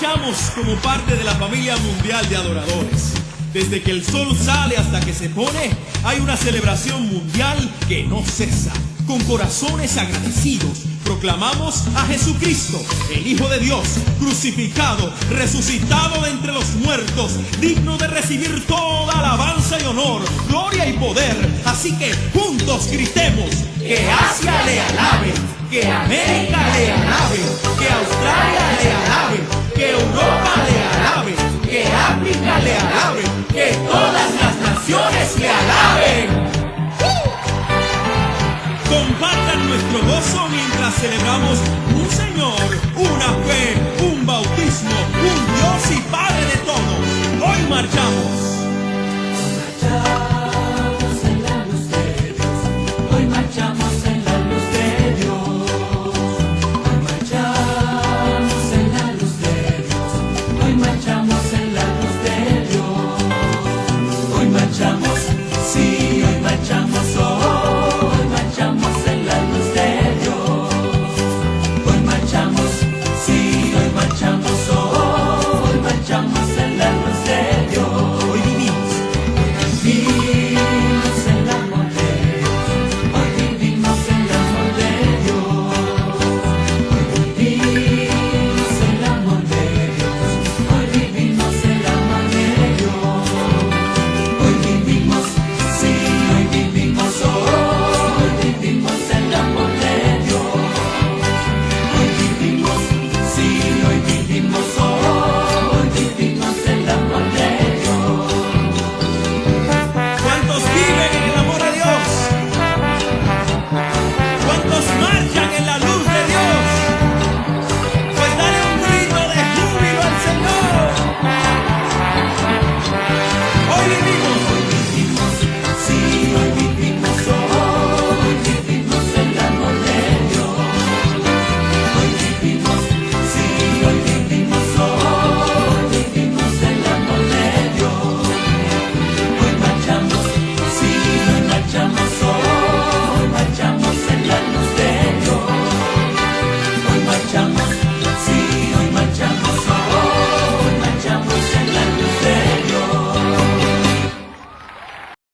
marchamos como parte de la familia mundial de adoradores. Desde que el sol sale hasta que se pone, hay una celebración mundial que no cesa. Con corazones agradecidos, proclamamos a Jesucristo, el Hijo de Dios, crucificado, resucitado de entre los muertos, digno de recibir toda alabanza y honor, gloria y poder. Así que juntos gritemos: que Asia le alabe, que América le alabe, que Australia le alabe, que Europa le alabe, que África le alabe, que todas las naciones le alaben. Compartan nuestro gozo mientras celebramos un Señor, una fe, un bautismo, un Dios y Padre de todos. Hoy marchamos. Marchamos en la luz de Dios. Hoy marchamos en la luz de Dios. Hoy marchamos en la luz de Dios. Hoy marchamos en la luz de Dios. Hoy marchamos, sí, hoy marchamos. Hoy marchamos en la luz de Dios. Hoy marchamos, sí, hoy marchamos. Hoy marchamos en la luz de Dios. Hoy vivimos. Vivimos el amor de Dios, hoy vivimos el amor de Dios, hoy vivimos el amor de Dios, hoy vivimos el amor de Dios, hoy vivimos, sí, hoy vivimos el amor de Dios, hoy vivimos, sí, hoy vivimos el amor de Dios. ¿Cuántos viven en el amor de Dios? ¿Cuántos marchan en la luz de Dios? Pues dale un grito de júbilo al Señor. Hoy vivimos. Sí, hoy vivimos el amor de Dios. Hoy vivimos, sí, hoy vivimos el amor de Dios. Hoy marchamos, sí, hoy marchamos en la luz de Dios. Hoy marchamos, sí, hoy marchamos en la luz de Dios.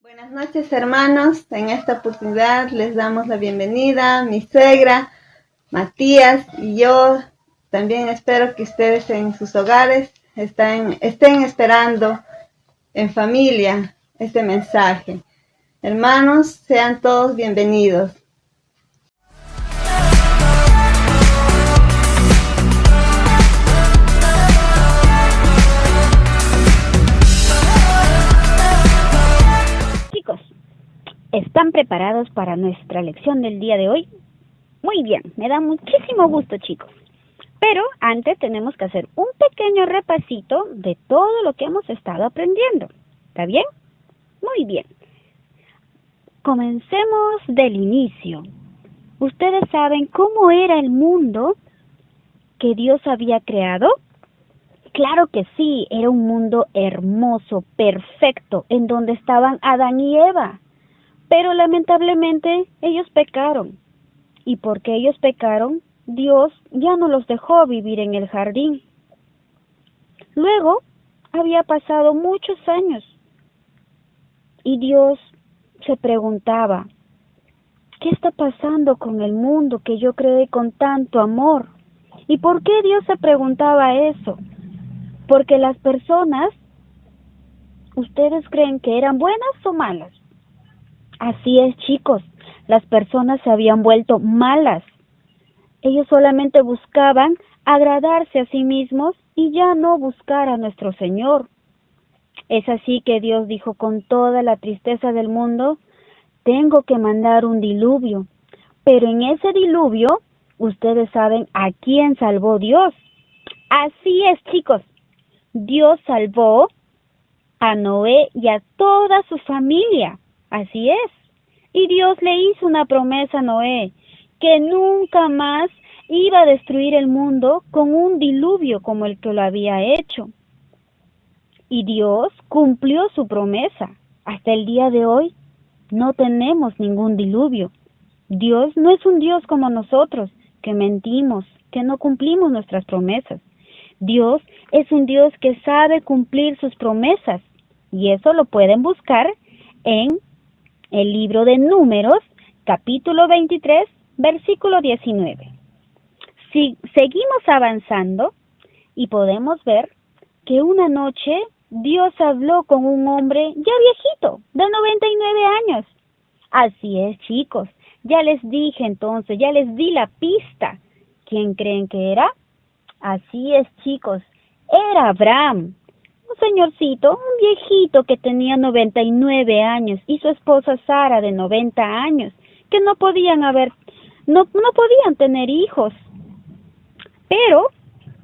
Buenas noches, hermanos. En esta oportunidad les damos la bienvenida, mi suegra, Matías y yo. También espero que ustedes en sus hogares estén esperando en familia este mensaje. Hermanos, sean todos bienvenidos. Chicos, ¿están preparados para nuestra lección del día de hoy? Muy bien, me da muchísimo gusto, chicos. Pero antes tenemos que hacer un pequeño repasito de todo lo que hemos estado aprendiendo. ¿Está bien? Muy bien. Comencemos del inicio. ¿Ustedes saben cómo era el mundo que Dios había creado? Claro que sí, era un mundo hermoso, perfecto, en donde estaban Adán y Eva. Pero lamentablemente ellos pecaron. Y porque ellos pecaron, Dios ya no los dejó vivir en el jardín. Luego, había pasado muchos años. Y Dios se preguntaba: ¿qué está pasando con el mundo que yo creé con tanto amor? ¿Y por qué Dios se preguntaba eso? Porque las personas, ¿ustedes creen que eran buenas o malas? Así es, chicos, las personas se habían vuelto malas. Ellos solamente buscaban agradarse a sí mismos y ya no buscar a nuestro Señor. Es así que Dios dijo con toda la tristeza del mundo: tengo que mandar un diluvio. Pero en ese diluvio, ustedes saben a quién salvó Dios. Así es, chicos. Dios salvó a Noé y a toda su familia. Así es. Y Dios le hizo una promesa a Noé, que nunca más iba a destruir el mundo con un diluvio como el que lo había hecho. Y Dios cumplió su promesa. Hasta el día de hoy no tenemos ningún diluvio. Dios no es un Dios como nosotros, que mentimos, que no cumplimos nuestras promesas. Dios es un Dios que sabe cumplir sus promesas, y eso lo pueden buscar en el libro de Números, capítulo 23, versículo 19. Si seguimos avanzando y podemos ver que una noche Dios habló con un hombre ya viejito, de 99 años. Así es, chicos, ya les dije entonces, ya les di la pista. ¿Quién creen que era? Así es, chicos, era Abraham, un señorcito, un viejito que tenía 99 años y su esposa Sara de 90 años, que no podían tener hijos. Pero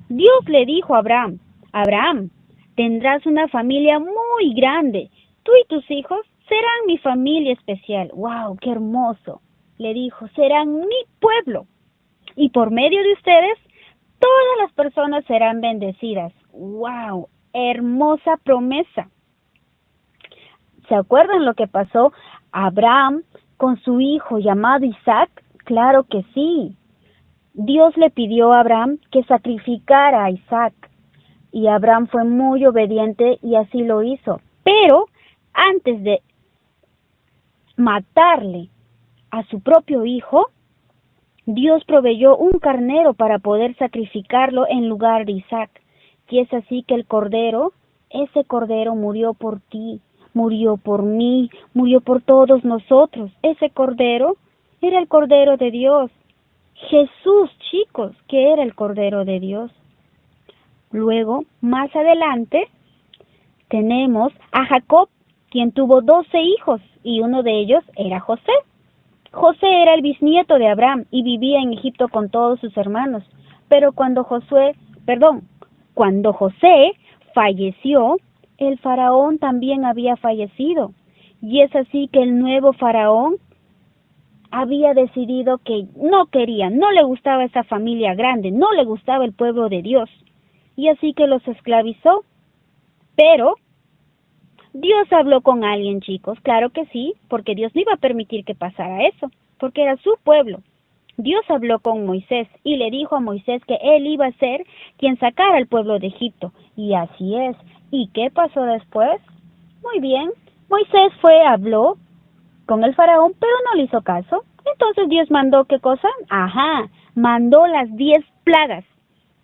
Dios le dijo a Abraham, Abraham, tendrás una familia muy grande, tú y tus hijos serán mi familia especial. ¡Wow, qué hermoso! Le dijo, serán mi pueblo, y por medio de ustedes todas las personas serán bendecidas. ¡Wow! Hermosa promesa. ¿Se acuerdan lo que pasó Abraham con su hijo llamado Isaac? Claro que sí. Dios le pidió a Abraham que sacrificara a Isaac, y Abraham fue muy obediente y así lo hizo. Pero antes de matarle a su propio hijo, Dios proveyó un carnero para poder sacrificarlo en lugar de Isaac. Y es así que ese cordero murió por ti, murió por mí, murió por todos nosotros. Ese cordero era el Cordero de Dios. Jesús, chicos, que era el Cordero de Dios. Luego, más adelante, tenemos a Jacob, quien tuvo 12 hijos, y uno de ellos era José. José era el bisnieto de Abraham y vivía en Egipto con todos sus hermanos. Pero cuando José falleció, el faraón también había fallecido. Y es así que el nuevo faraón había decidido que no le gustaba esa familia grande, no le gustaba el pueblo de Dios. Y así que los esclavizó. Pero Dios habló con alguien, chicos, claro que sí, porque Dios no iba a permitir que pasara eso, porque era su pueblo. Dios habló con Moisés y le dijo a Moisés que él iba a ser quien sacara al pueblo de Egipto. Y así es. ¿Y qué pasó después? Muy bien, Moisés habló con el faraón, pero no le hizo caso. Entonces Dios mandó, ¿qué cosa? Mandó las 10 plagas.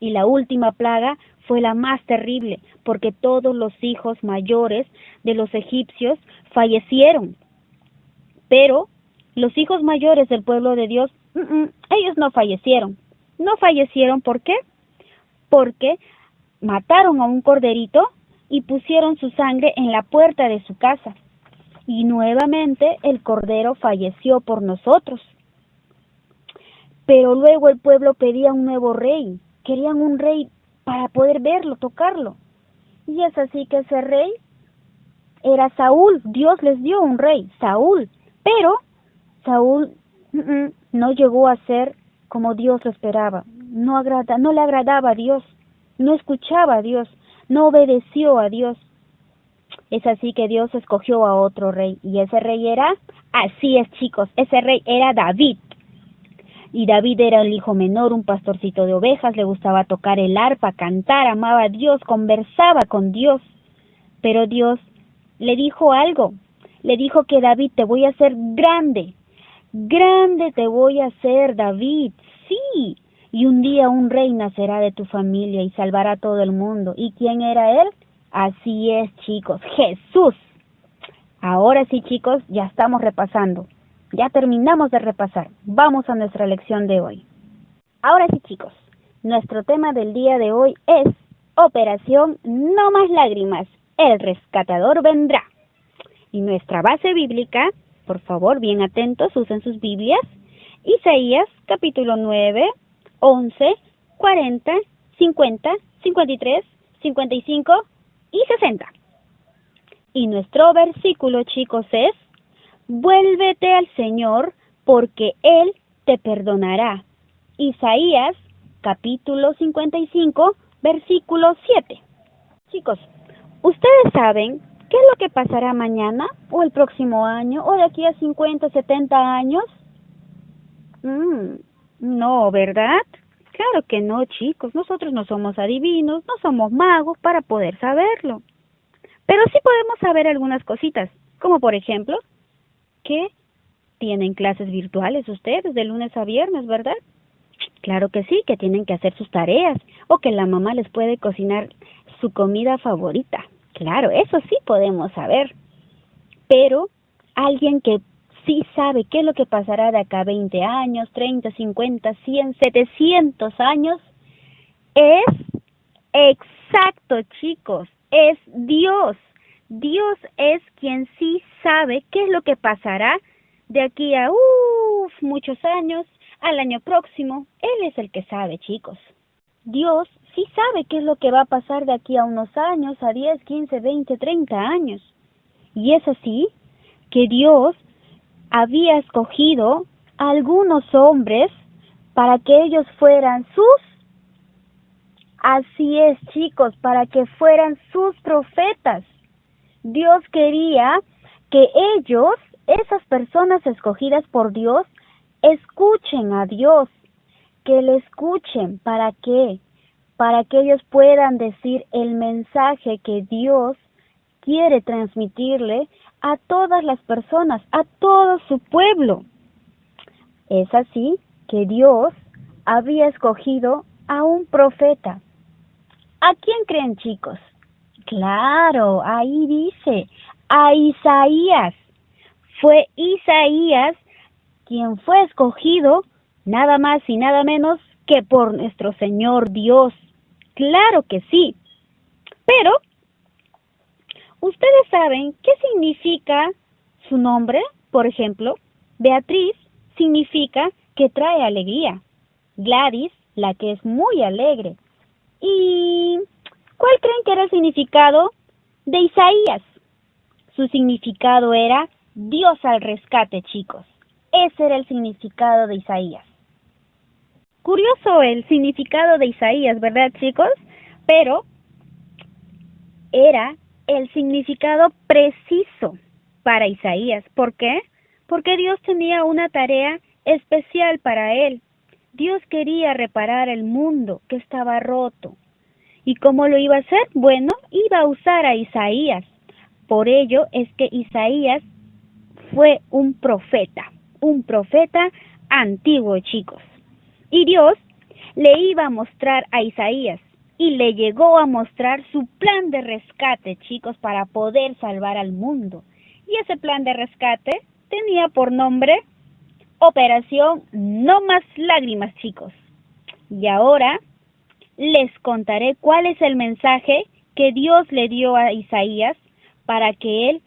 Y la última plaga fue la más terrible, porque todos los hijos mayores de los egipcios fallecieron. Pero los hijos mayores del pueblo de Dios, ellos no fallecieron. No fallecieron, ¿por qué? Porque mataron a un corderito y pusieron su sangre en la puerta de su casa. Y nuevamente el cordero falleció por nosotros. Pero luego el pueblo pedía un nuevo rey. Querían un rey para poder verlo, tocarlo. Y es así que ese rey era Saúl. Dios les dio un rey, Saúl. Pero Saúl no llegó a ser como Dios lo esperaba. No le agradaba a Dios. No escuchaba a Dios. No obedeció a Dios. Es así que Dios escogió a otro rey. Y ese rey era, así es, chicos, ese rey era David. Y David era el hijo menor, un pastorcito de ovejas, le gustaba tocar el arpa, cantar, amaba a Dios, conversaba con Dios. Pero Dios le dijo algo. Le dijo que David, te voy a hacer grande. Grande te voy a hacer, David. Sí. Y un día un rey nacerá de tu familia y salvará a todo el mundo. ¿Y quién era él? Así es, chicos, Jesús. Ahora sí, chicos, ya estamos repasando. Ya terminamos de repasar. Vamos a nuestra lección de hoy. Ahora sí, chicos, nuestro tema del día de hoy es Operación No Más Lágrimas. El rescatador vendrá. Y nuestra base bíblica, por favor, bien atentos, usen sus Biblias. Isaías, capítulo 9, 11, 40, 50, 53, 55 y 60. Y nuestro versículo, chicos, es: vuélvete al Señor, porque Él te perdonará. Isaías, capítulo 55, versículo 7. Chicos, ¿ustedes saben qué es lo que pasará mañana, o el próximo año, o de aquí a 50, 70 años? No, ¿verdad? Claro que no, chicos, nosotros no somos adivinos, no somos magos para poder saberlo. Pero sí podemos saber algunas cositas, como por ejemplo, que tienen clases virtuales ustedes de lunes a viernes, ¿verdad? Claro que sí, que tienen que hacer sus tareas o que la mamá les puede cocinar su comida favorita. Claro, eso sí podemos saber. Pero alguien que sí sabe qué es lo que pasará de acá a 20 años, 30, 50, 100, 700 años, es exacto, chicos, es Dios. Dios es quien sí sabe qué es lo que pasará de aquí a muchos años, al año próximo. Él es el que sabe, chicos. Dios sí sabe qué es lo que va a pasar de aquí a unos años, a 10, 15, 20, 30 años. Y es así que Dios había escogido a algunos hombres para que ellos fueran así es, chicos, para que fueran sus profetas. Dios quería que ellos, esas personas escogidas por Dios, escuchen a Dios, que le escuchen. ¿Para qué? Para que ellos puedan decir el mensaje que Dios quiere transmitirle a todas las personas, a todo su pueblo. Es así que Dios había escogido a un profeta. ¿A quién creen, chicos? Claro, ahí dice, a Isaías. Fue Isaías quien fue escogido nada más y nada menos que por nuestro Señor Dios. Claro que sí. Pero, ¿ustedes saben qué significa su nombre? Por ejemplo, Beatriz significa que trae alegría. Gladys, la que es muy alegre. ¿Y cuál creen que era el significado de Isaías? Su significado era Dios al rescate, chicos. Ese era el significado de Isaías. Curioso el significado de Isaías, ¿verdad, chicos? Pero era el significado preciso para Isaías. ¿Por qué? Porque Dios tenía una tarea especial para él. Dios quería reparar el mundo que estaba roto. ¿Y cómo lo iba a hacer? Bueno, iba a usar a Isaías. Por ello es que Isaías fue un profeta antiguo, chicos. Y Dios le iba a mostrar a Isaías y le llegó a mostrar su plan de rescate, chicos, para poder salvar al mundo. Y ese plan de rescate tenía por nombre Operación No Más Lágrimas, chicos. Y ahora les contaré cuál es el mensaje que Dios le dio a Isaías para que él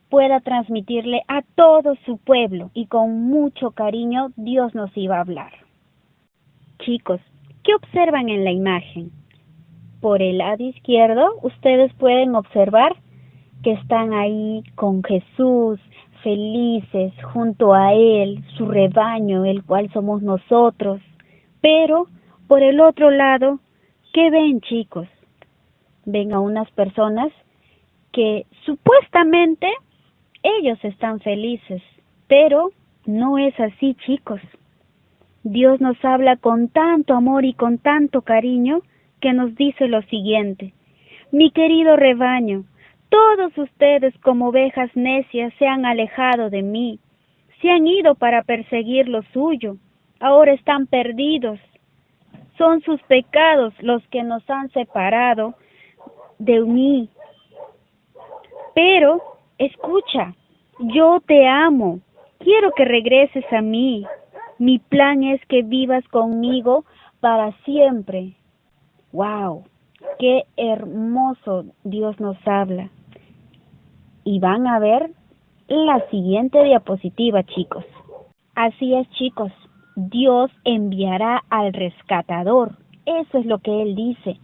pueda transmitirle a todo su pueblo, y con mucho cariño Dios nos iba a hablar. Chicos, ¿qué observan en la imagen? Por el lado izquierdo ustedes pueden observar que están ahí con Jesús, felices, junto a Él, su rebaño, el cual somos nosotros. Pero por el otro lado, ¿qué ven, chicos? Ven a unas personas que supuestamente ellos están felices, pero no es así, chicos. Dios nos habla con tanto amor y con tanto cariño que nos dice lo siguiente: mi querido rebaño, todos ustedes como ovejas necias se han alejado de mí, se han ido para perseguir lo suyo, ahora están perdidos. Son sus pecados los que nos han separado de mí. Pero, escucha, yo te amo, quiero que regreses a mí. Mi plan es que vivas conmigo para siempre. ¡Wow! ¡Qué hermoso Dios nos habla! Y van a ver la siguiente diapositiva, chicos. Así es, chicos, Dios enviará al rescatador. Eso es lo que Él dice.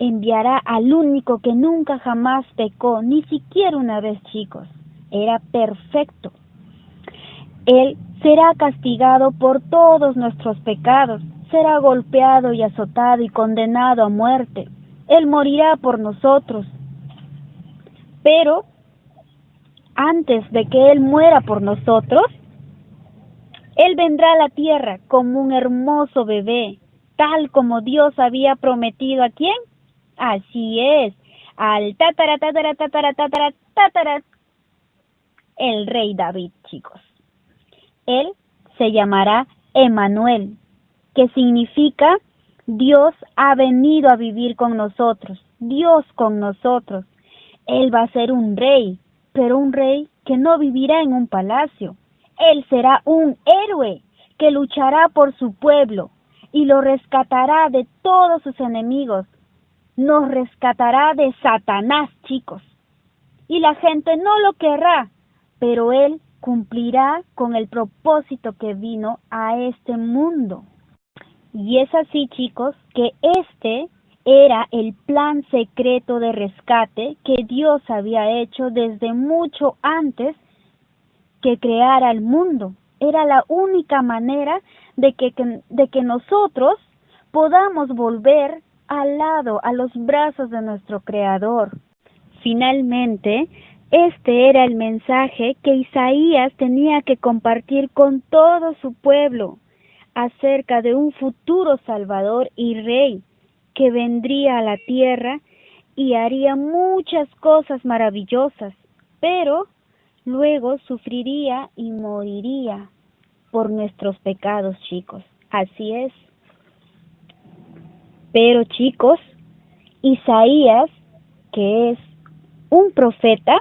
Enviará al único que nunca jamás pecó, ni siquiera una vez, chicos. Era perfecto. Él será castigado por todos nuestros pecados, será golpeado y azotado y condenado a muerte. Él morirá por nosotros. Pero antes de que Él muera por nosotros, Él vendrá a la tierra como un hermoso bebé tal como Dios había prometido. ¿A quién? Así es, al tatara, el rey David, chicos. Él se llamará Emmanuel, que significa Dios ha venido a vivir con nosotros, Dios con nosotros. Él va a ser un rey, pero un rey que no vivirá en un palacio. Él será un héroe que luchará por su pueblo y lo rescatará de todos sus enemigos. Nos rescatará de Satanás, chicos. Y la gente no lo querrá, pero Él cumplirá con el propósito que vino a este mundo. Y es así, chicos, que este era el plan secreto de rescate que Dios había hecho desde mucho antes que creara el mundo. Era la única manera de que nosotros podamos volver al lado, a los brazos de nuestro Creador. Finalmente, este era el mensaje que Isaías tenía que compartir con todo su pueblo acerca de un futuro Salvador y Rey que vendría a la tierra y haría muchas cosas maravillosas, pero luego sufriría y moriría por nuestros pecados, chicos. Así es. Pero, chicos, Isaías, que es un profeta,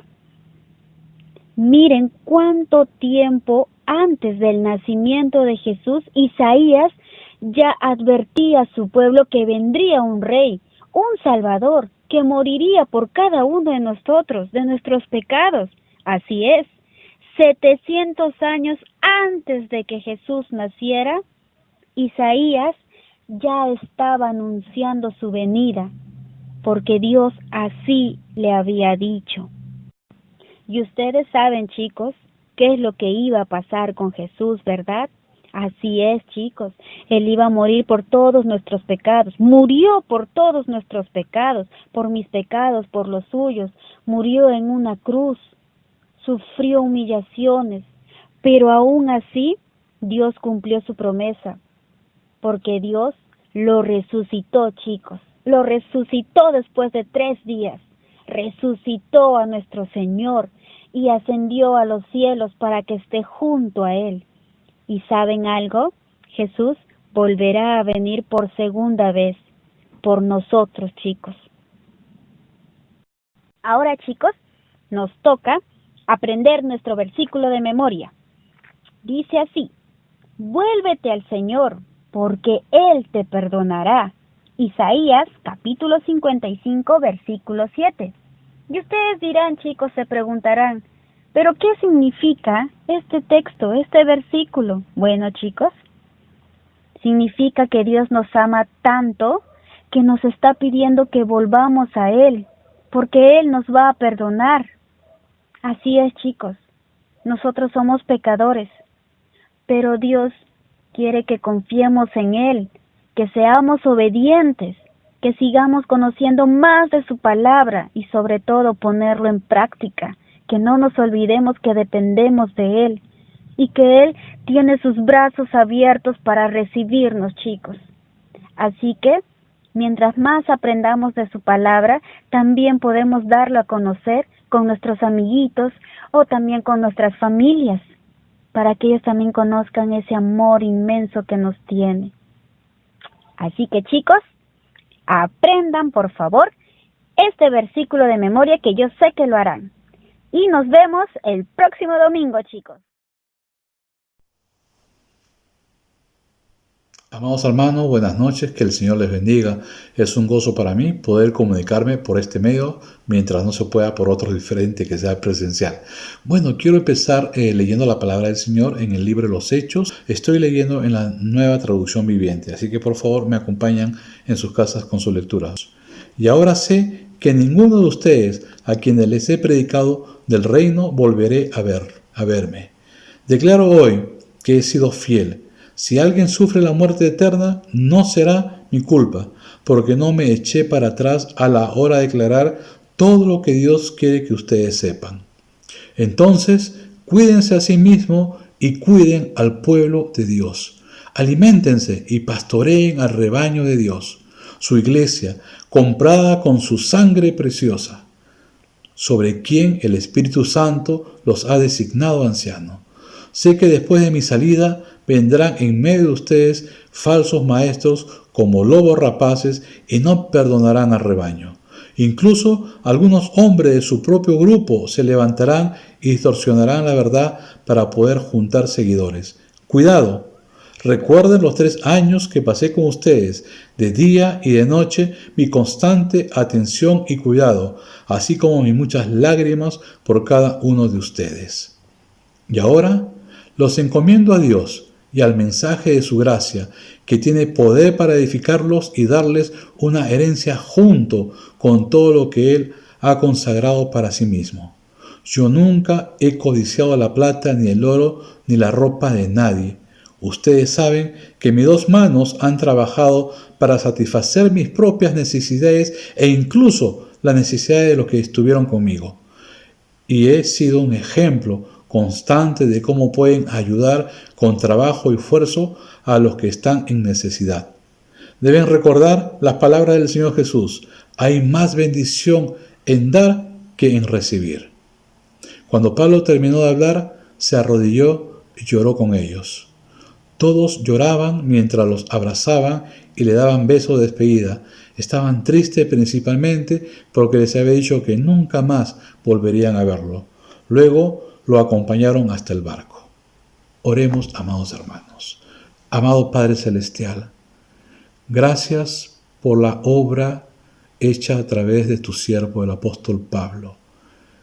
miren cuánto tiempo antes del nacimiento de Jesús, Isaías ya advertía a su pueblo que vendría un rey, un salvador, que moriría por cada uno de nosotros, de nuestros pecados. Así es, 700 años antes de que Jesús naciera, Isaías ya estaba anunciando su venida, porque Dios así le había dicho. Y ustedes saben, chicos, qué es lo que iba a pasar con Jesús, ¿verdad? Así es, chicos, Él iba a morir por todos nuestros pecados, murió por todos nuestros pecados, por mis pecados, por los suyos, murió en una cruz, sufrió humillaciones, pero aún así Dios cumplió su promesa, porque Dios lo resucitó, chicos, lo resucitó después de 3 días, resucitó a nuestro Señor y ascendió a los cielos para que esté junto a Él. ¿Y saben algo? Jesús volverá a venir por segunda vez por nosotros, chicos. Ahora, chicos, nos toca aprender nuestro versículo de memoria. Dice así: vuélvete al Señor, porque Él te perdonará. Isaías, capítulo 55, versículo 7. Y ustedes dirán, chicos, se preguntarán, ¿pero qué significa este texto, este versículo? Bueno, chicos, significa que Dios nos ama tanto que nos está pidiendo que volvamos a Él, porque Él nos va a perdonar. Así es, chicos, nosotros somos pecadores, pero Dios quiere que confiemos en Él, que seamos obedientes, que sigamos conociendo más de su palabra y sobre todo ponerlo en práctica, que no nos olvidemos que dependemos de Él y que Él tiene sus brazos abiertos para recibirnos, chicos. Así que, mientras más aprendamos de su palabra, también podemos darlo a conocer con nuestros amiguitos o también con nuestras familias, para que ellos también conozcan ese amor inmenso que nos tiene. Así que, chicos, aprendan, por favor, este versículo de memoria, que yo sé que lo harán. Y nos vemos el próximo domingo, chicos. Amados hermanos, buenas noches, que el Señor les bendiga. Es un gozo para mí poder comunicarme por este medio, mientras no se pueda por otro diferente que sea presencial. Bueno, quiero empezar leyendo la palabra del Señor en el libro de los Hechos. Estoy leyendo en la Nueva Traducción Viviente, así que por favor me acompañan en sus casas con sus lecturas. Y ahora sé que ninguno de ustedes a quienes les he predicado del reino volveré a verme. Declaro hoy que he sido fiel. Si alguien sufre la muerte eterna, no será mi culpa, porque no me eché para atrás a la hora de declarar todo lo que Dios quiere que ustedes sepan. Entonces, cuídense a sí mismos y cuiden al pueblo de Dios. Aliméntense y pastoreen al rebaño de Dios, su iglesia, comprada con su sangre preciosa, sobre quien el Espíritu Santo los ha designado ancianos. Sé que después de mi salida vendrán en medio de ustedes falsos maestros como lobos rapaces y no perdonarán al rebaño. Incluso algunos hombres de su propio grupo se levantarán y distorsionarán la verdad para poder juntar seguidores. Cuidado. Recuerden los 3 años que pasé con ustedes, de día y de noche, mi constante atención y cuidado, así como mis muchas lágrimas por cada uno de ustedes. Y ahora los encomiendo a Dios y al mensaje de su gracia, que tiene poder para edificarlos y darles una herencia junto con todo lo que Él ha consagrado para sí mismo. Yo nunca he codiciado la plata, ni el oro, ni la ropa de nadie. Ustedes saben que mis 2 manos han trabajado para satisfacer mis propias necesidades e incluso las necesidades de los que estuvieron conmigo. Y he sido un ejemplo constante de cómo pueden ayudar con trabajo y esfuerzo a los que están en necesidad. Deben recordar las palabras del Señor Jesús: hay más bendición en dar que en recibir. Cuando Pablo terminó de hablar, se arrodilló y lloró con ellos. Todos lloraban mientras los abrazaban y le daban besos de despedida. Estaban tristes principalmente porque les había dicho que nunca más volverían a verlo. Luego lo acompañaron hasta el barco. Oremos, amados hermanos. Amado Padre Celestial, gracias por la obra hecha a través de tu siervo, el apóstol Pablo,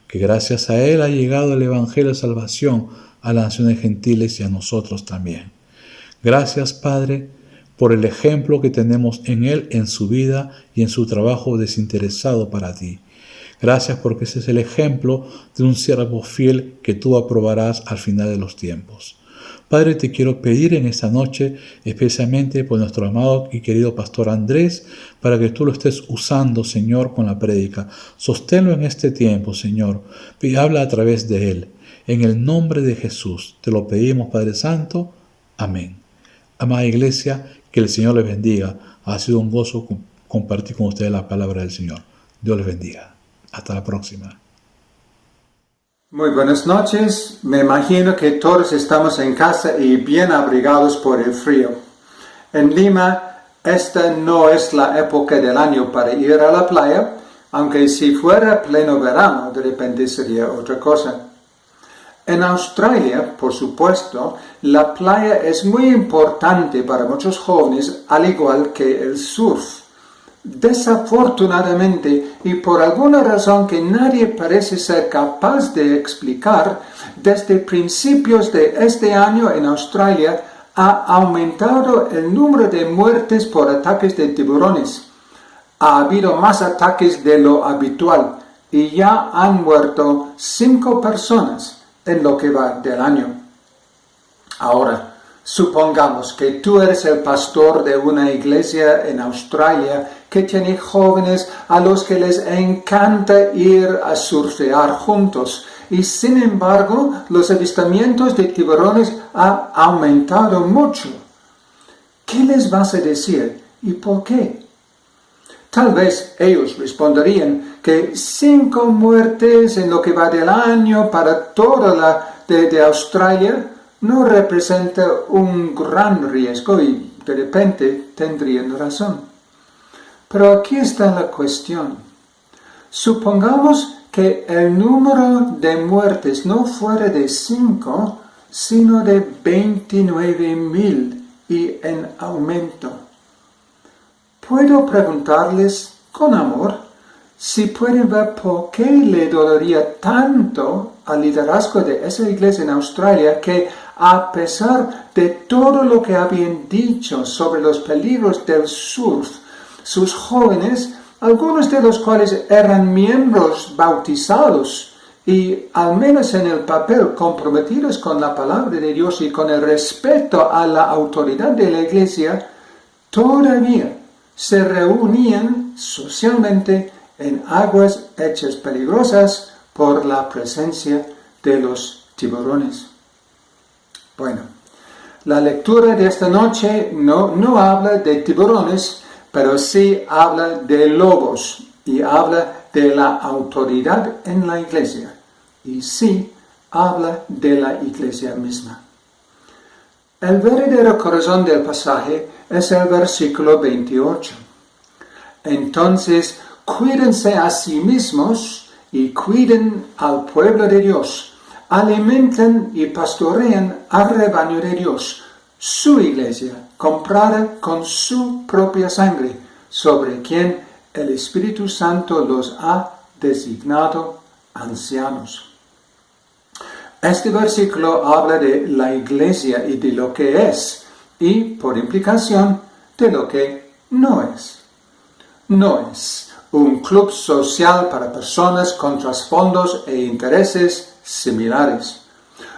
que gracias a él ha llegado el Evangelio de salvación a las naciones gentiles y a nosotros también. Gracias, Padre, por el ejemplo que tenemos en él, en su vida y en su trabajo desinteresado para ti. Gracias porque ese es el ejemplo de un siervo fiel que tú aprobarás al final de los tiempos. Padre, te quiero pedir en esta noche, especialmente por nuestro amado y querido pastor Andrés, para que tú lo estés usando, Señor, con la prédica. Sosténlo en este tiempo, Señor, y habla a través de él. En el nombre de Jesús te lo pedimos, Padre Santo. Amén. Amada Iglesia, que el Señor les bendiga. Ha sido un gozo compartir con ustedes la palabra del Señor. Dios les bendiga. Hasta la próxima. Muy buenas noches. Me imagino que todos estamos en casa y bien abrigados por el frío. En Lima, esta no es la época del año para ir a la playa, aunque si fuera pleno verano, de repente sería otra cosa. En Australia, por supuesto, la playa es muy importante para muchos jóvenes, al igual que el surf. Desafortunadamente, y por alguna razón que nadie parece ser capaz de explicar, desde principios de este año en Australia ha aumentado el número de muertes por ataques de tiburones. Ha habido más ataques de lo habitual y ya han muerto 5 personas en lo que va del año. Ahora, supongamos que tú eres el pastor de una iglesia en Australia que tiene jóvenes a los que les encanta ir a surfear juntos y sin embargo los avistamientos de tiburones han aumentado mucho. ¿Qué les vas a decir y por qué? Tal vez ellos responderían que 5 muertes en lo que va del año para toda la de Australia no representa un gran riesgo y de repente tendrían razón. Pero aquí está la cuestión. Supongamos que el número de muertes no fuera de 5, sino de 29,000 y en aumento. Puedo preguntarles con amor si pueden ver por qué le dolería tanto al liderazgo de esa iglesia en Australia que, a pesar de todo lo que habían dicho sobre los peligros del surf, sus jóvenes, algunos de los cuales eran miembros bautizados y al menos en el papel comprometidos con la palabra de Dios y con el respeto a la autoridad de la iglesia, todavía se reunían socialmente en aguas hechas peligrosas por la presencia de los tiburones. Bueno, la lectura de esta noche no habla de tiburones, pero sí habla de lobos y habla de la autoridad en la iglesia. Y sí habla de la iglesia misma. El verdadero corazón del pasaje es el versículo 28. Entonces, cuídense a sí mismos y cuiden al pueblo de Dios. Alimenten y pastorean al rebaño de Dios, su iglesia, comprada con su propia sangre, sobre quien el Espíritu Santo los ha designado ancianos. Este versículo habla de la iglesia y de lo que es, y por implicación de lo que no es. No es un club social para personas con trasfondos e intereses similares.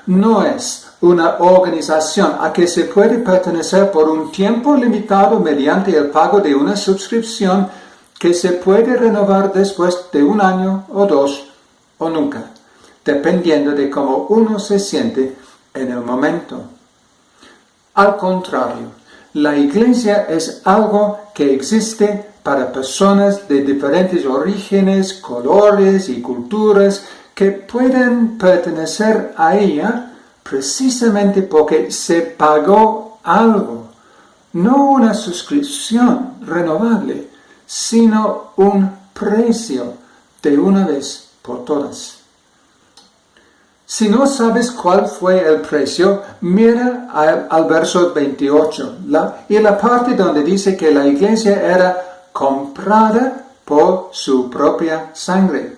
No es una organización a que se puede pertenecer por un tiempo limitado mediante el pago de una suscripción que se puede renovar después de 1 año o 2 o nunca, dependiendo de cómo uno se siente en el momento. Al contrario, la iglesia es algo que existe para personas de diferentes orígenes, colores y culturas que pueden pertenecer a ella precisamente porque se pagó algo, no una suscripción renovable, sino un precio de una vez por todas. Si no sabes cuál fue el precio, mira al verso 28, y la parte donde dice que la iglesia era comprada por su propia sangre.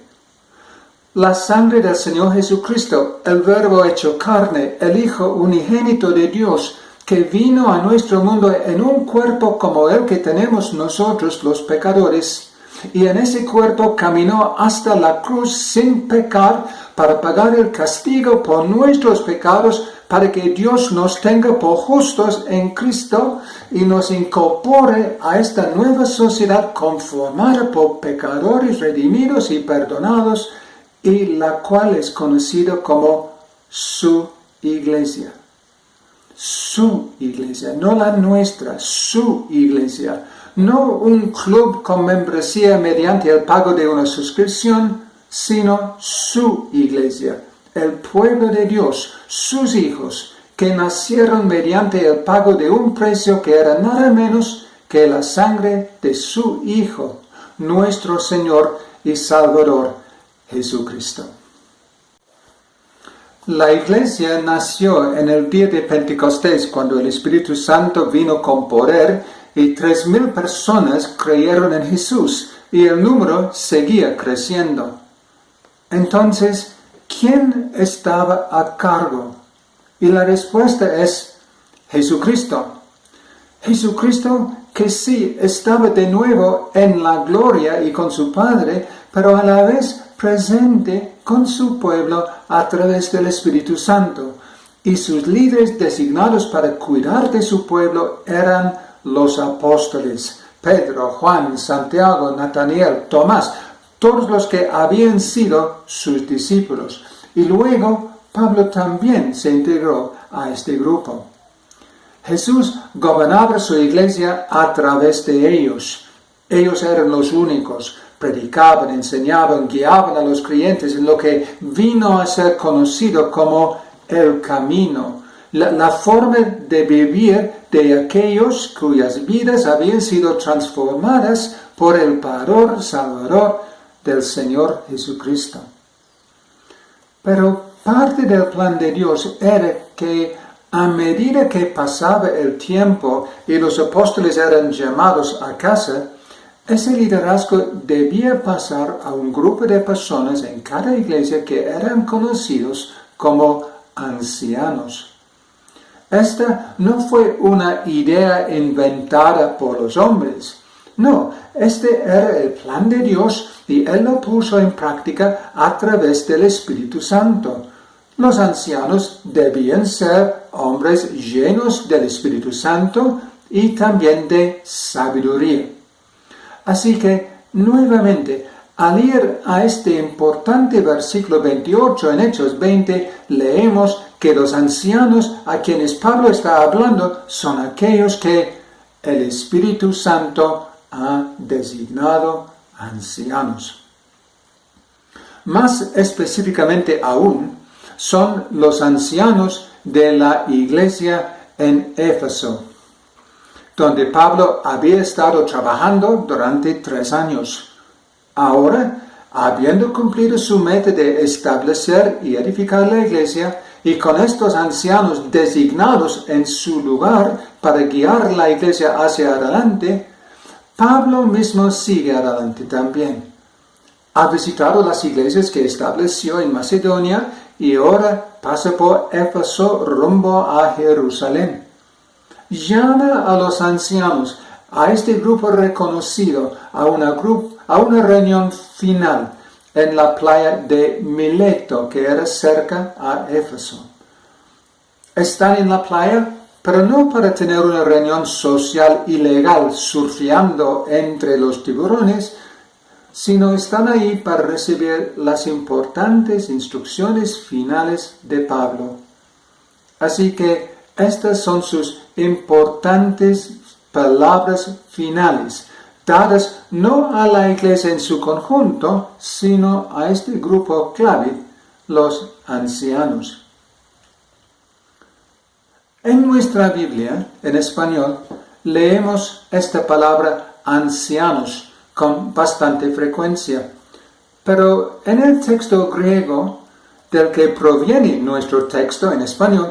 La sangre del Señor Jesucristo, el Verbo hecho carne, el Hijo unigénito de Dios, que vino a nuestro mundo en un cuerpo como el que tenemos nosotros los pecadores, y en ese cuerpo caminó hasta la cruz sin pecar para pagar el castigo por nuestros pecados, para que Dios nos tenga por justos en Cristo y nos incorpore a esta nueva sociedad conformada por pecadores redimidos y perdonados, y la cual es conocida como su iglesia. Su iglesia, no la nuestra, su iglesia. No un club con membresía mediante el pago de una suscripción, sino su iglesia, el pueblo de Dios, sus hijos, que nacieron mediante el pago de un precio que era nada menos que la sangre de su Hijo, nuestro Señor y Salvador, Jesucristo. La iglesia nació en el día de Pentecostés, cuando el Espíritu Santo vino con poder y 3,000 personas creyeron en Jesús, y el número seguía creciendo. Entonces, ¿quién estaba a cargo? Y la respuesta es Jesucristo. Jesucristo que sí estaba de nuevo en la gloria y con su Padre, pero a la vez presente con su pueblo a través del Espíritu Santo. Y sus líderes designados para cuidar de su pueblo eran los apóstoles: Pedro, Juan, Santiago, Natanael, Tomás, todos los que habían sido sus discípulos. Y luego Pablo también se integró a este grupo. Jesús gobernaba su iglesia a través de ellos. Ellos eran los únicos. Predicaban, enseñaban, guiaban a los creyentes en lo que vino a ser conocido como el camino, la forma de vivir de aquellos cuyas vidas habían sido transformadas por el Padre Salvador del Señor Jesucristo. Pero parte del plan de Dios era que a medida que pasaba el tiempo y los apóstoles eran llamados a casa, ese liderazgo debía pasar a un grupo de personas en cada iglesia que eran conocidos como ancianos. Esta no fue una idea inventada por los hombres. No, este era el plan de Dios y Él lo puso en práctica a través del Espíritu Santo. Los ancianos debían ser hombres llenos del Espíritu Santo y también de sabiduría. Así que, nuevamente, al ir a este importante versículo 28 en Hechos 20, leemos que los ancianos a quienes Pablo está hablando son aquellos que el Espíritu Santo ha designado ancianos. Más específicamente aún, son los ancianos de la iglesia en Éfeso, donde Pablo había estado trabajando durante 3 años. Ahora, habiendo cumplido su meta de establecer y edificar la iglesia, y con estos ancianos designados en su lugar para guiar la iglesia hacia adelante, Pablo mismo sigue adelante también. Ha visitado las iglesias que estableció en Macedonia y ahora pasa por Éfeso rumbo a Jerusalén. Llama a los ancianos, a este grupo reconocido, a una reunión final en la playa de Mileto, que era cerca a Éfeso. Están en la playa, pero no para tener una reunión social ilegal surfeando entre los tiburones, sino están ahí para recibir las importantes instrucciones finales de Pablo. Así que estas son sus importantes palabras finales, dadas no a la iglesia en su conjunto, sino a este grupo clave, los ancianos. En nuestra Biblia, en español, leemos esta palabra ancianos con bastante frecuencia, pero en el texto griego del que proviene nuestro texto en español,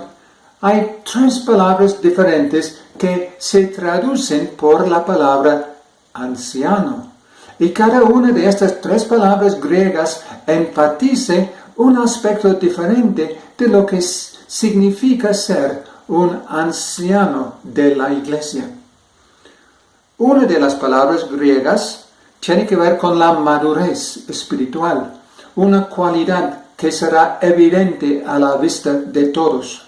hay 3 palabras diferentes que se traducen por la palabra anciano. Y cada una de estas 3 palabras griegas enfatiza un aspecto diferente de lo que significa ser un anciano de la iglesia. Una de las palabras griegas tiene que ver con la madurez espiritual, una cualidad que será evidente a la vista de todos.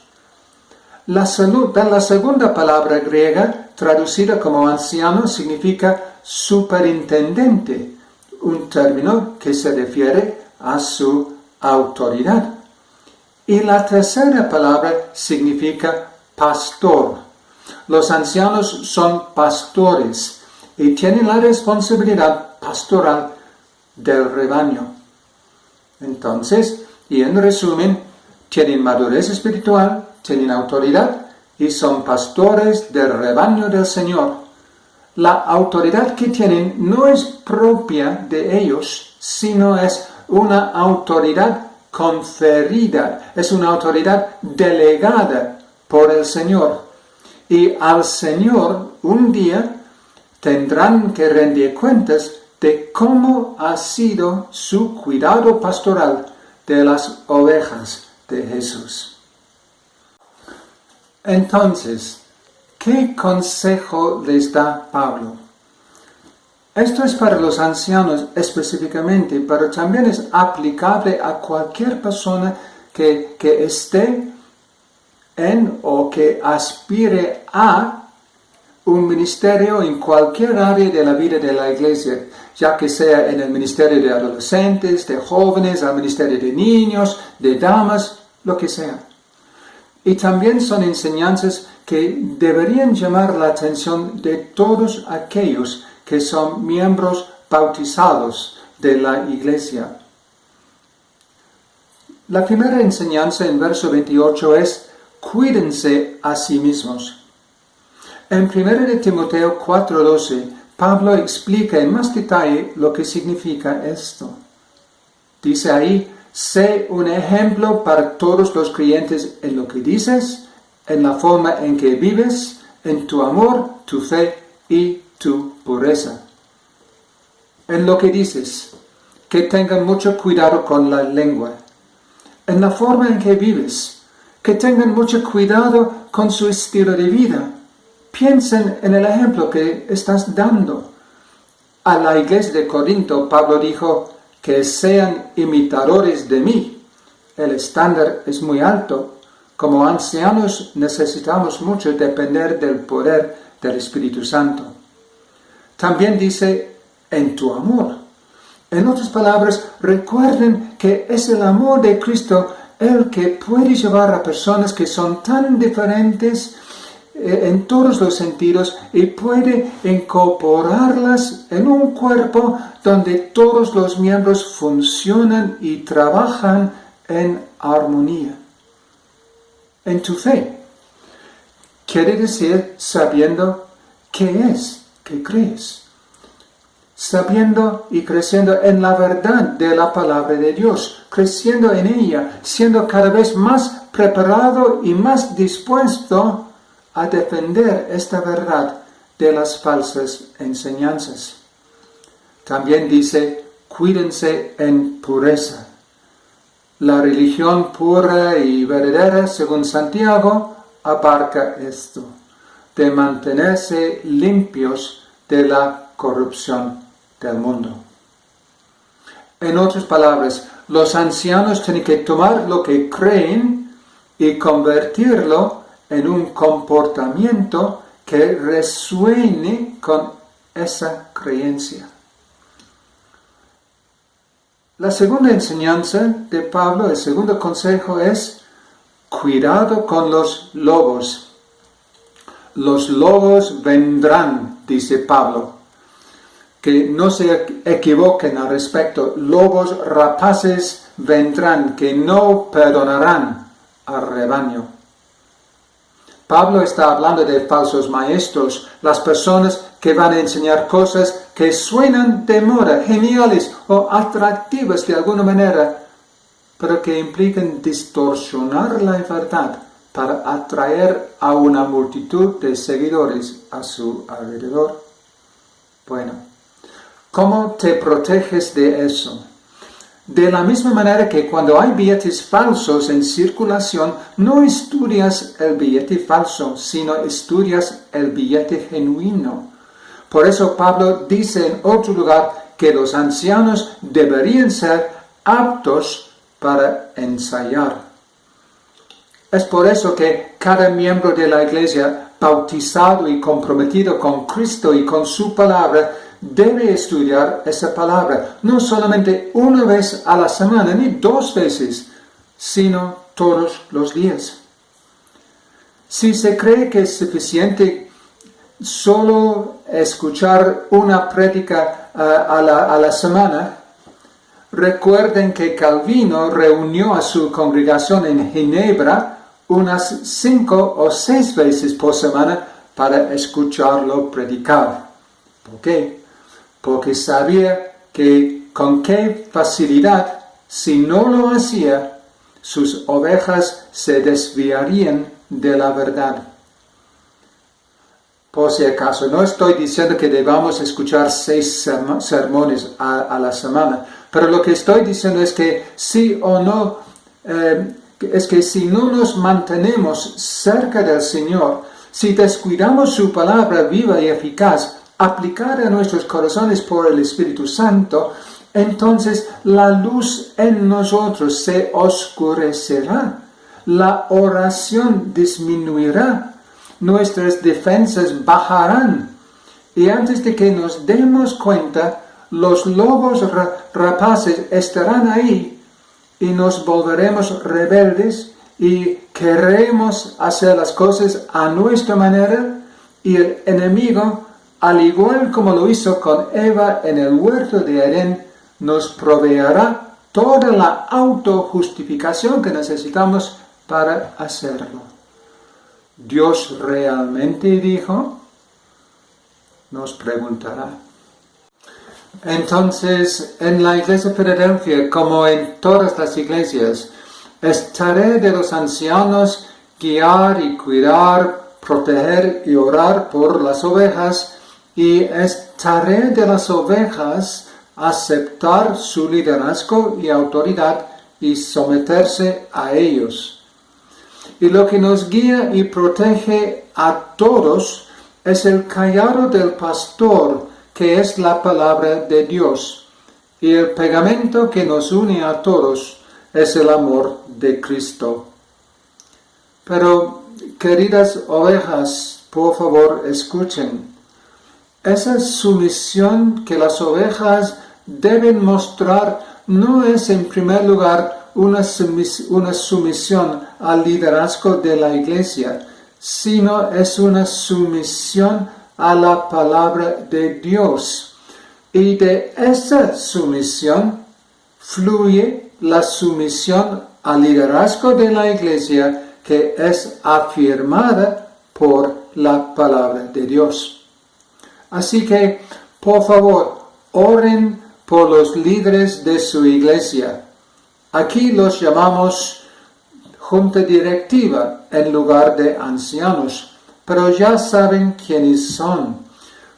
La segunda palabra griega, traducida como anciano, significa superintendente, un término que se refiere a su autoridad. Y la tercera palabra significa pastor. Los ancianos son pastores y tienen la responsabilidad pastoral del rebaño. Entonces, y en resumen, tienen madurez espiritual, tienen autoridad y son pastores del rebaño del Señor. La autoridad que tienen no es propia de ellos, sino es una autoridad conferida, es una autoridad delegada por el Señor. Y al Señor un día tendrán que rendir cuentas de cómo ha sido su cuidado pastoral de las ovejas de Jesús. Entonces, ¿qué consejo les da Pablo? Esto es para los ancianos específicamente, pero también es aplicable a cualquier persona que esté en o que aspire a un ministerio en cualquier área de la vida de la iglesia, ya que sea en el ministerio de adolescentes, de jóvenes, al ministerio de niños, de damas, lo que sea. Y también son enseñanzas que deberían llamar la atención de todos aquellos que son miembros bautizados de la iglesia. La primera enseñanza en verso 28 es: cuídense a sí mismos. En 1 Timoteo 4:12, Pablo explica en más detalle lo que significa esto. Dice ahí: sé un ejemplo para todos los creyentes en lo que dices, en la forma en que vives, en tu amor, tu fe y tu pureza. En lo que dices, que tengan mucho cuidado con la lengua. En la forma en que vives, que tengan mucho cuidado con su estilo de vida. Piensen en el ejemplo que estás dando. A la iglesia de Corinto, Pablo dijo: que sean imitadores de mí. El estándar es muy alto. Como ancianos necesitamos mucho depender del poder del Espíritu Santo. También dice: en tu amor. En otras palabras, recuerden que es el amor de Cristo el que puede llevar a personas que son tan diferentes en todos los sentidos y puede incorporarlas en un cuerpo donde todos los miembros funcionan y trabajan en armonía. En tu fe, quiere decir sabiendo qué es, qué crees. Sabiendo y creciendo en la verdad de la palabra de Dios, creciendo en ella, siendo cada vez más preparado y más dispuesto a defender esta verdad de las falsas enseñanzas. También dice, cuídense en pureza. La religión pura y verdadera, según Santiago, abarca esto, de mantenerse limpios de la corrupción del mundo. En otras palabras, los ancianos tienen que tomar lo que creen y convertirlo en un comportamiento que resuene con esa creencia. La segunda enseñanza de Pablo, el segundo consejo es cuidado con los lobos. Los lobos vendrán, dice Pablo. Que no se equivoquen al respecto. Lobos rapaces vendrán, que no perdonarán al rebaño. Pablo está hablando de falsos maestros, las personas que van a enseñar cosas que suenan de moda, geniales o atractivas de alguna manera, pero que implican distorsionar la verdad para atraer a una multitud de seguidores a su alrededor. Bueno, ¿cómo te proteges de eso? De la misma manera que cuando hay billetes falsos en circulación, no estudias el billete falso, sino estudias el billete genuino. Por eso Pablo dice en otro lugar que los ancianos deberían ser aptos para ensayar. Es por eso que cada miembro de la iglesia, bautizado y comprometido con Cristo y con su palabra, debe estudiar esa palabra, no solamente una vez a la semana, ni 2 veces, sino todos los días. Si se cree que es suficiente solo escuchar una prédica a la semana, recuerden que Calvino reunió a su congregación en Ginebra unas 5 o 6 veces por semana para escucharlo predicar. ¿Por qué? Porque sabía que con qué facilidad, si no lo hacía, sus ovejas se desviarían de la verdad. Por si acaso, no estoy diciendo que debamos escuchar 6 sermones a la semana, pero lo que estoy diciendo es que sí o no, es que si no nos mantenemos cerca del Señor, si descuidamos su palabra viva y eficaz, aplicada a nuestros corazones por el Espíritu Santo, entonces la luz en nosotros se oscurecerá, la oración disminuirá, nuestras defensas bajarán, y antes de que nos demos cuenta, los lobos rapaces estarán ahí y nos volveremos rebeldes y queremos hacer las cosas a nuestra manera, y el enemigo, al igual como lo hizo con Eva en el huerto de Edén, nos proveerá toda la autojustificación que necesitamos para hacerlo. ¿Dios realmente dijo? Nos preguntará. Entonces, en la iglesia de Filadelfia, como en todas las iglesias, es tarea de los ancianos guiar y cuidar, proteger y orar por las ovejas, y es tarea de las ovejas aceptar su liderazgo y autoridad y someterse a ellos. Y lo que nos guía y protege a todos es el callado del pastor, que es la palabra de Dios. Y el pegamento que nos une a todos es el amor de Cristo. Pero, queridas ovejas, por favor, escuchen. Esa sumisión que las ovejas deben mostrar no es en primer lugar una sumisión al liderazgo de la iglesia, sino es una sumisión a la palabra de Dios. Y de esa sumisión fluye la sumisión al liderazgo de la iglesia, que es afirmada por la palabra de Dios. Así que, por favor, oren por los líderes de su iglesia. Aquí los llamamos junta directiva en lugar de ancianos, pero ya saben quiénes son.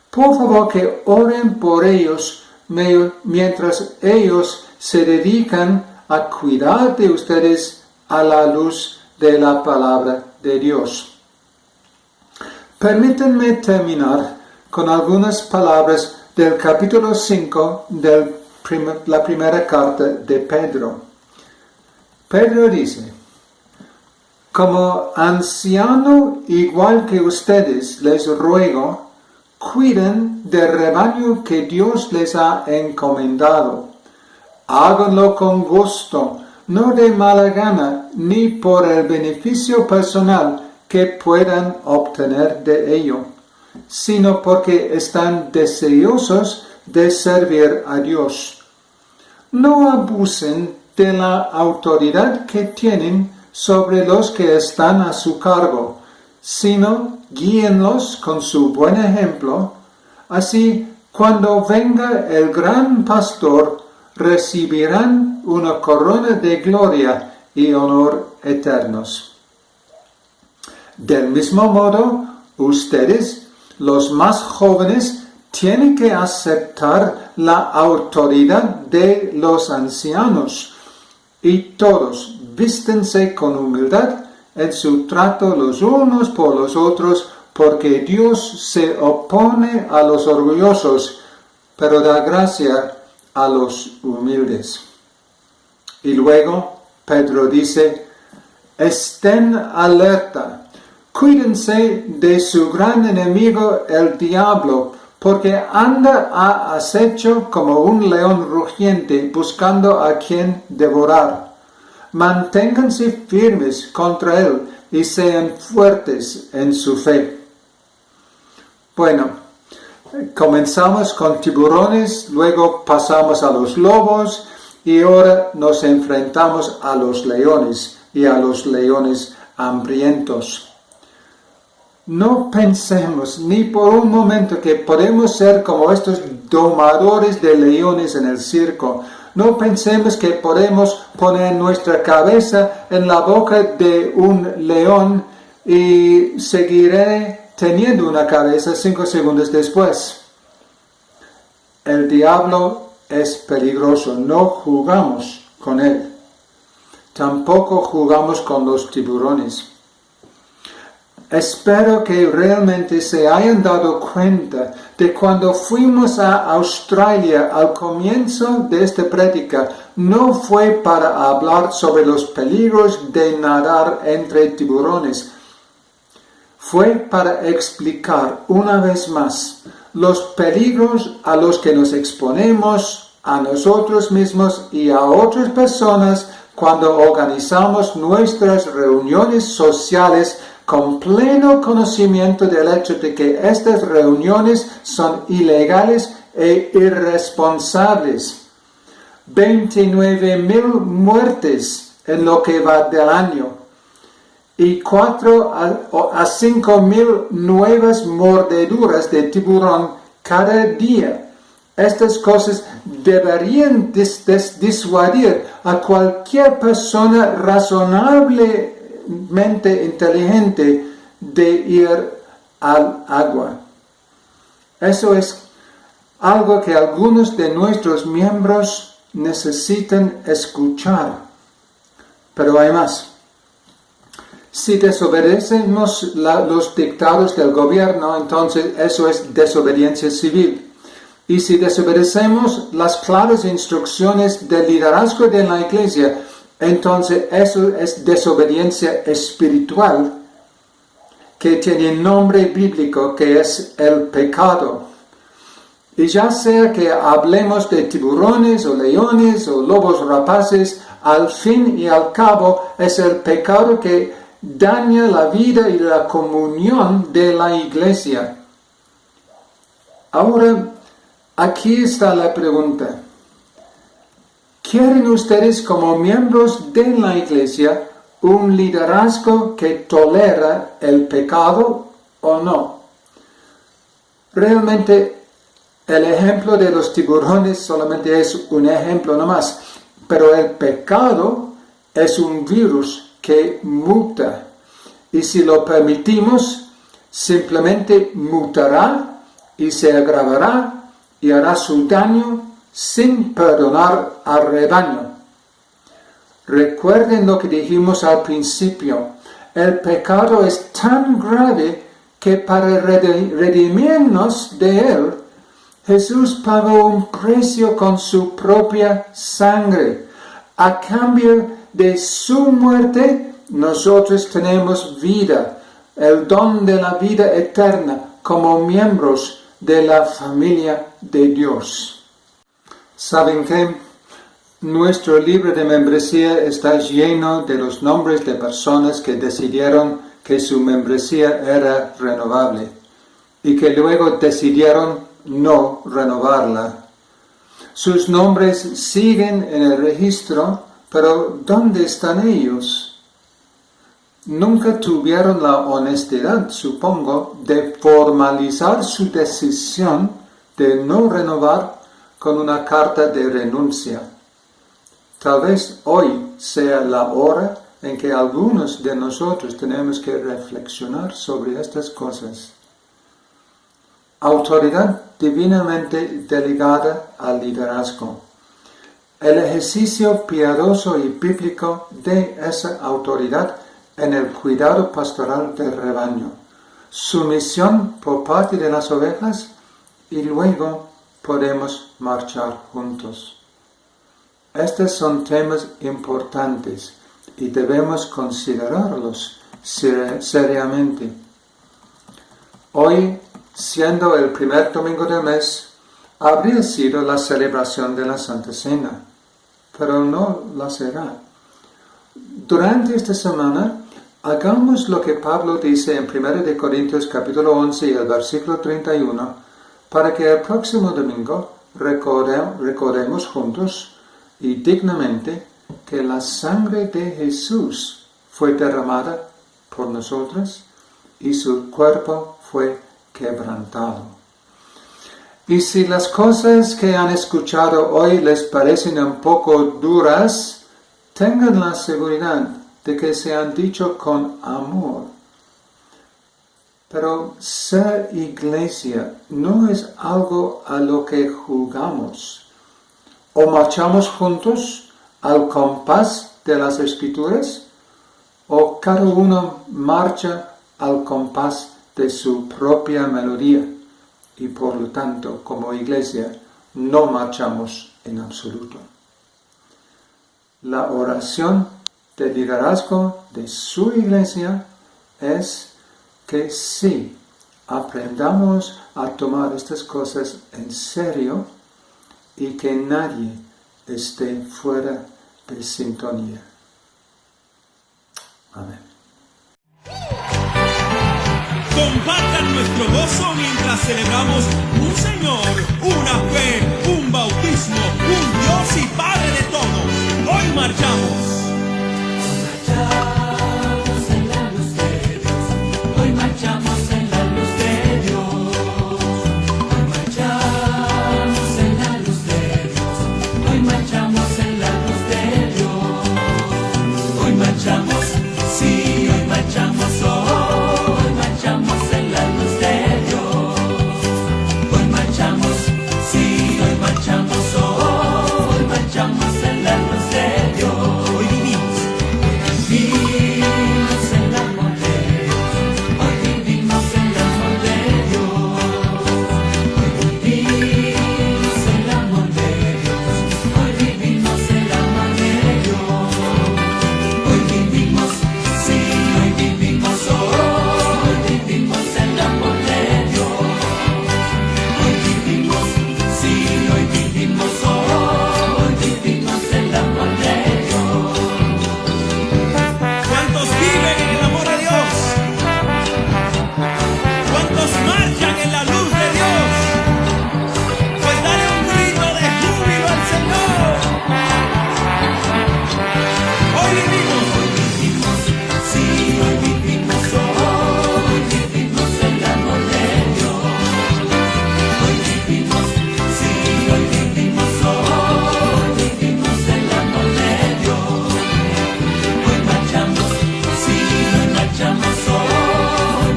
Por favor, que oren por ellos mientras ellos se dedican a cuidar de ustedes a la luz de la palabra de Dios. Permítanme terminar con algunas palabras del capítulo 5 de la primera carta de Pedro. Pedro dice: como anciano igual que ustedes, les ruego, cuiden del rebaño que Dios les ha encomendado. Háganlo con gusto, no de mala gana, ni por el beneficio personal que puedan obtener de ello, sino porque están deseosos de servir a Dios. No abusen de la autoridad que tienen sobre los que están a su cargo, sino guíenlos con su buen ejemplo. Así, cuando venga el gran pastor, recibirán una corona de gloria y honor eternos. Del mismo modo, ustedes, los más jóvenes, tienen que aceptar la autoridad de los ancianos, y todos vístense con humildad en su trato los unos por los otros, porque Dios se opone a los orgullosos, pero da gracia a los humildes. Y luego Pedro dice: estén alerta, cuídense de su gran enemigo el diablo, porque anda a acecho como un león rugiente buscando a quien devorar. Manténganse firmes contra él y sean fuertes en su fe. Bueno, comenzamos con tiburones, luego pasamos a los lobos y ahora nos enfrentamos a los leones y a los leones hambrientos. No pensemos ni por un momento que podemos ser como estos domadores de leones en el circo. No pensemos que podemos poner nuestra cabeza en la boca de un león y seguiré teniendo una cabeza 5 segundos después. El diablo es peligroso, no jugamos con él. Tampoco jugamos con los tiburones. Espero que realmente se hayan dado cuenta de cuando fuimos a Australia al comienzo de esta prédica, no fue para hablar sobre los peligros de nadar entre tiburones. Fue para explicar una vez más los peligros a los que nos exponemos a nosotros mismos y a otras personas cuando organizamos nuestras reuniones sociales con pleno conocimiento del hecho de que estas reuniones son ilegales e irresponsables. 29,000 muertes en lo que va del año y 4 a 5,000 nuevas mordeduras de tiburón cada día. Estas cosas deberían disuadir a cualquier persona razonablemente inteligente de ir al agua. Eso es algo que algunos de nuestros miembros necesitan escuchar. Pero hay más. Si desobedecemos los dictados del gobierno, entonces eso es desobediencia civil. Y si desobedecemos las claras instrucciones del liderazgo de la iglesia, entonces eso es desobediencia espiritual, que tiene nombre bíblico, que es el pecado. Y ya sea que hablemos de tiburones o leones o lobos rapaces, al fin y al cabo es el pecado que daña la vida y la comunión de la iglesia. Ahora, aquí está la pregunta. ¿Quieren ustedes como miembros de la iglesia un liderazgo que tolera el pecado o no? Realmente el ejemplo de los tiburones solamente es un ejemplo nomás, pero el pecado es un virus que muta y si lo permitimos simplemente mutará y se agravará y hará su daño sin perdonar al rebaño. Recuerden lo que dijimos al principio. El pecado es tan grave que para redimirnos de él, Jesús pagó un precio con su propia sangre. A cambio de su muerte, nosotros tenemos vida, el don de la vida eterna como miembros de la familia de Dios. ¿Saben qué? Nuestro libro de membresía está lleno de los nombres de personas que decidieron que su membresía era renovable y que luego decidieron no renovarla. Sus nombres siguen en el registro, pero ¿dónde están ellos? Nunca tuvieron la honestidad, supongo, de formalizar su decisión de no renovar con una carta de renuncia. Tal vez hoy sea la hora en que algunos de nosotros tenemos que reflexionar sobre estas cosas. Autoridad divinamente delegada al liderazgo. El ejercicio piadoso y bíblico de esa autoridad en el cuidado pastoral del rebaño. Sumisión por parte de las ovejas y luego podemos marchar juntos. Estos son temas importantes y debemos considerarlos seriamente. Hoy, siendo el primer domingo del mes, habría sido la celebración de la Santa Cena, pero no la será. Durante esta semana, hagamos lo que Pablo dice en 1 Corintios capítulo 11 y el versículo 31, para que el próximo domingo recordemos juntos y dignamente que la sangre de Jesús fue derramada por nosotros y su cuerpo fue quebrantado. Y si las cosas que han escuchado hoy les parecen un poco duras, tengan la seguridad de que se han dicho con amor. Pero ser iglesia no es algo a lo que jugamos. O marchamos juntos al compás de las Escrituras, o cada uno marcha al compás de su propia melodía, y por lo tanto, como iglesia, no marchamos en absoluto. La oración de liderazgo de su iglesia es que sí, aprendamos a tomar estas cosas en serio y que nadie esté fuera de sintonía. Amén. Compartan nuestro gozo mientras celebramos un Señor, una fe, un bautismo, un Dios y Padre de todo. Hoy marchamos. Marchamos en la luz de Dios. Hoy marchamos en la luz de Dios. Hoy marchamos en la luz de Dios. Hoy marchamos en la luz de Dios. Hoy marchamos, sí, hoy marchamos. Hoy marchamos en la luz de Dios. Hoy marchamos, sí, hoy marchamos. Hoy marchamos en la luz de Dios. Hoy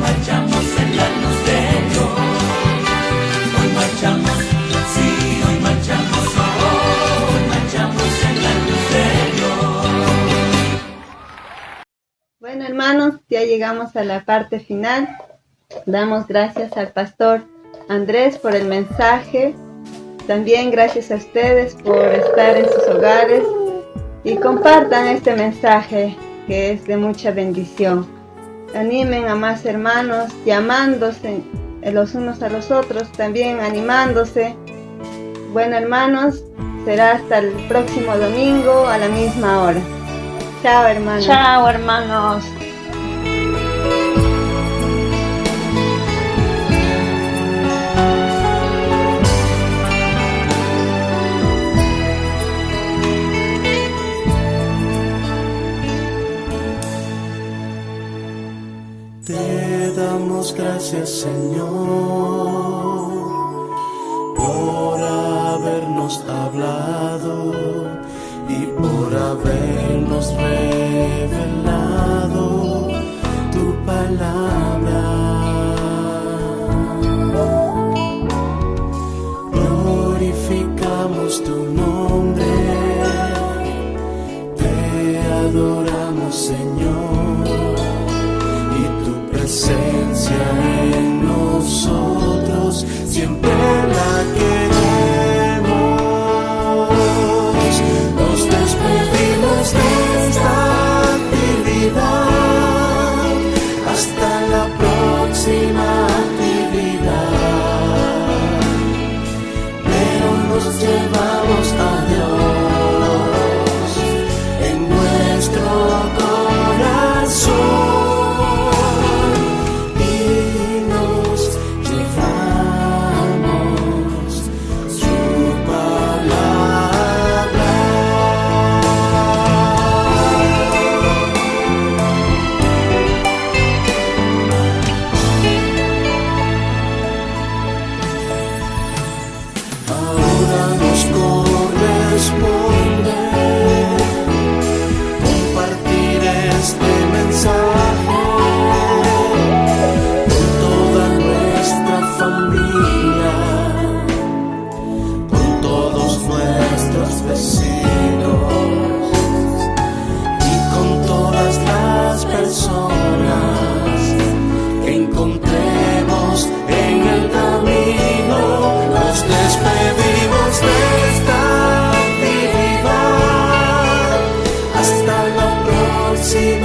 marchamos en la luz de Dios. Hoy marchamos, sí, hoy marchamos en la luz de Dios. Bueno, hermanos, ya llegamos a la parte final. Damos gracias al pastor Andrés por el mensaje. También gracias a ustedes por estar en sus hogares y compartan este mensaje que es de mucha bendición. Animen a más hermanos, llamándose los unos a los otros, también animándose. Bueno, hermanos, será hasta el próximo domingo a la misma hora. Chao, hermanos. Chao, hermanos. Te damos gracias, Señor, por habernos hablado y por habernos revelado tu palabra. Glorificamos tu nombre, te adoramos, Señor. Presencia en nosotros, siempre la queremos. Nos despedimos de esta actividad, hasta la próxima actividad. Pero nos llevamos a Dios en nuestro corazón. See